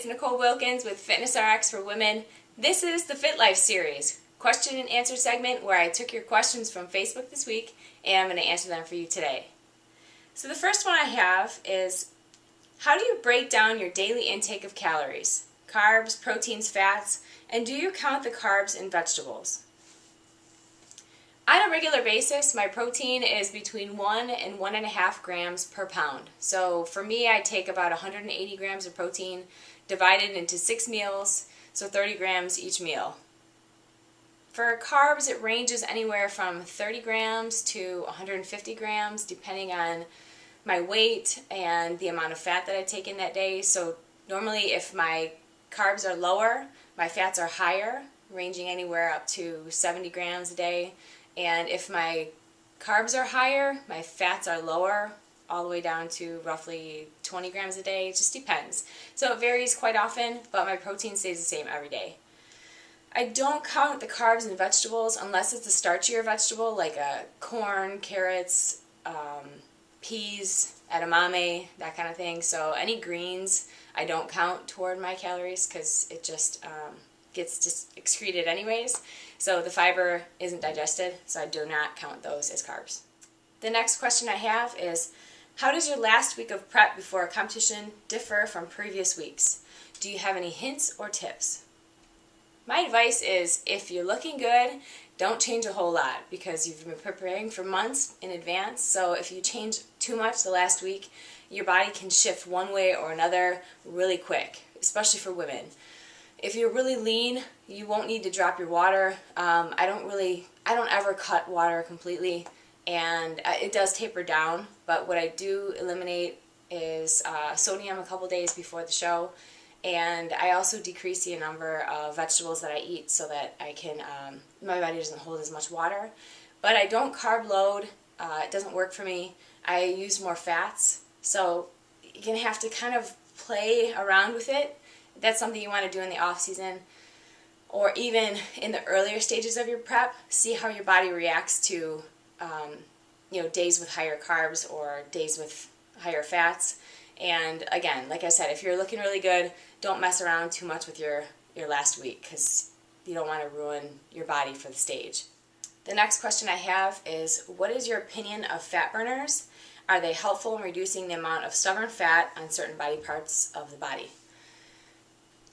it's Nicole Wilkins with FitnessRx for Women. This is the Fit Life series, question and answer segment where I took your questions from Facebook this week and I'm going to answer them for you today. So the first one I have is, how do you break down your daily intake of calories, carbs, proteins, fats, and do you count the carbs in vegetables? On a regular basis, my protein is between 1 and 1.5 grams per pound. So for me, I take about 180 grams of protein divided into 6 meals, so 30 grams each meal. For carbs, it ranges anywhere from 30 grams to 150 grams, depending on my weight and the amount of fat that I take in that day. So normally, if my carbs are lower, my fats are higher, ranging anywhere up to 70 grams a day. And if my carbs are higher, my fats are lower, all the way down to roughly 20 grams a day. It just depends. So it varies quite often, but my protein stays the same every day. I don't count the carbs in vegetables unless it's a starchier vegetable like corn, carrots, peas, edamame, that kind of thing. So any greens I don't count toward my calories because it just gets just excreted anyways. So the fiber isn't digested, so I do not count those as carbs. The next question I have is, how does your last week of prep before a competition differ from previous weeks? Do you have any hints or tips? My advice is, if you're looking good, don't change a whole lot because you've been preparing for months in advance. So if you change too much the last week, your body can shift one way or another really quick, especially for women. If you're really lean, you won't need to drop your water. I don't ever cut water completely, and it does taper down, but what I do eliminate is sodium a couple days before the show, and I also decrease the number of vegetables that I eat so that I can, my body doesn't hold as much water. But I don't carb load. It doesn't work for me. I use more fats, so you're going to have to kind of play around with it. That's something you want to do in the off season, or even in the earlier stages of your prep. See how your body reacts to days with higher carbs or days with higher fats. And again, like I said, if you're looking really good, don't mess around too much with your last week because you don't want to ruin your body for the stage. The next question I have is, what is your opinion of fat burners? Are they helpful in reducing the amount of stubborn fat on certain body parts of the body?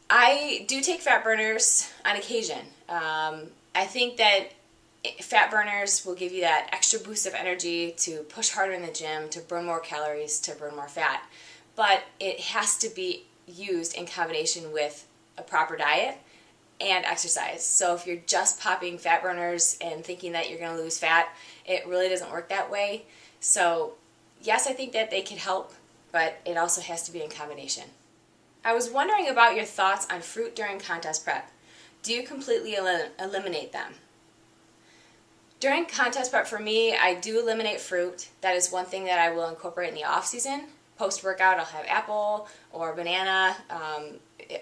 I do take fat burners on occasion. I think that fat burners will give you that extra boost of energy to push harder in the gym, to burn more calories, to burn more fat. But it has to be used in combination with a proper diet and exercise. So if you're just popping fat burners and thinking that you're going to lose fat, it really doesn't work that way. So yes, I think that they can help, but it also has to be in combination. I was wondering about your thoughts on fruit during contest prep. Do you completely eliminate them? During contest prep for me, I do eliminate fruit. That is one thing that I will incorporate in the off season. Post-workout, I'll have apple or banana,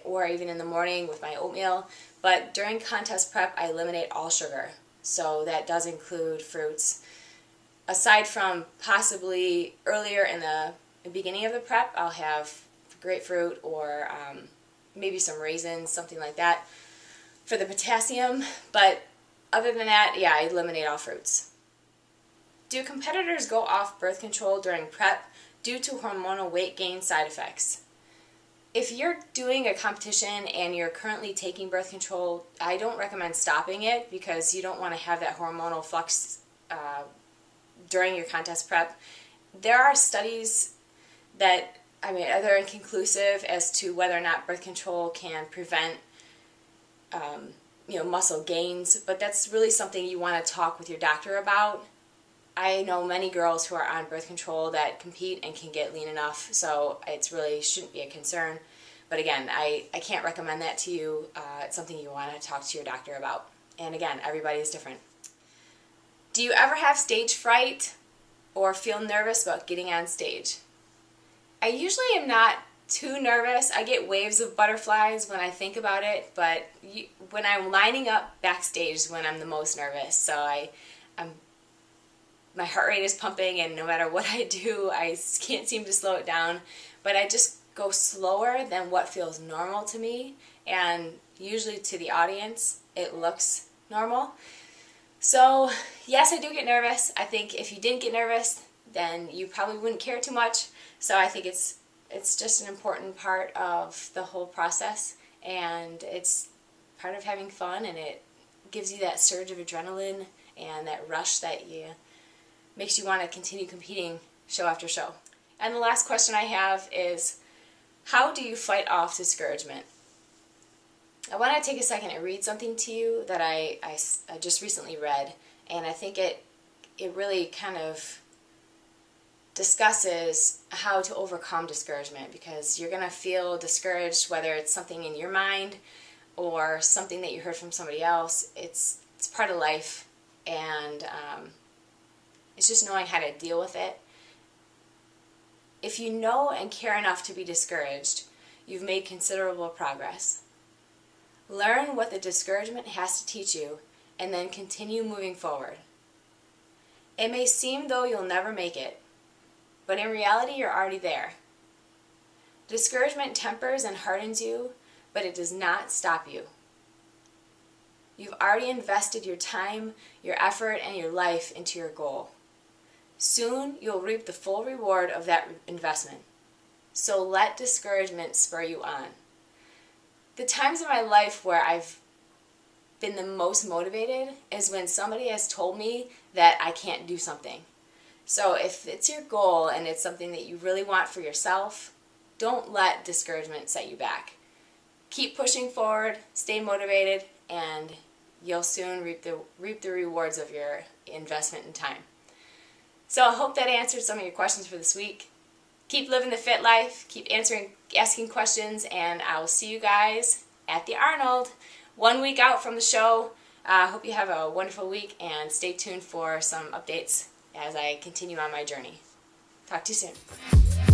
or even in the morning with my oatmeal. But during contest prep, I eliminate all sugar. So that does include fruits. Aside from possibly earlier in the beginning of the prep, I'll have grapefruit or maybe some raisins, something like that for the potassium. But other than that, yeah, I eliminate all fruits. Do competitors go off birth control during prep due to hormonal weight gain side effects? If you're doing a competition and you're currently taking birth control, I don't recommend stopping it because you don't want to have that hormonal flux during your contest prep. There are studies that they're inconclusive as to whether or not birth control can prevent muscle gains, but that's really something you want to talk with your doctor about. I know many girls who are on birth control that compete and can get lean enough, so it really shouldn't be a concern. But again, I can't recommend that to you. It's something you want to talk to your doctor about. And again, everybody is different. Do you ever have stage fright or feel nervous about getting on stage? I usually am not too nervous. I get waves of butterflies when I think about it, but when I'm lining up backstage is when I'm the most nervous. So my heart rate is pumping, and no matter what I do, I can't seem to slow it down. But I just go slower than what feels normal to me, and usually to the audience it looks normal. So yes, I do get nervous. I think if you didn't get nervous, then you probably wouldn't care too much. So I think it's just an important part of the whole process, and it's part of having fun, and it gives you that surge of adrenaline and that rush that makes you want to continue competing show after show. And the last question I have is, how do you fight off discouragement? I want to take a second and read something to you that I just recently read, and I think it really kind of discusses how to overcome discouragement, because you're going to feel discouraged whether it's something in your mind or something that you heard from somebody else. It's part of life, and it's just knowing how to deal with it. If you know and care enough to be discouraged, you've made considerable progress. Learn what the discouragement has to teach you, and then continue moving forward. It may seem though you'll never make it, but in reality you're already there. Discouragement tempers and hardens you, but it does not stop you. You've already invested your time, your effort, and your life into your goal. Soon you'll reap the full reward of that investment. So let discouragement spur you on. The times in my life where I've been the most motivated is when somebody has told me that I can't do something. So if it's your goal and it's something that you really want for yourself, don't let discouragement set you back. Keep pushing forward, stay motivated, and you'll soon reap the rewards of your investment in time. So I hope that answered some of your questions for this week. Keep living the fit life, keep asking questions, and I will see you guys at the Arnold 1 week out from the show. I hope you have a wonderful week, and stay tuned for some updates as I continue on my journey. Talk to you soon.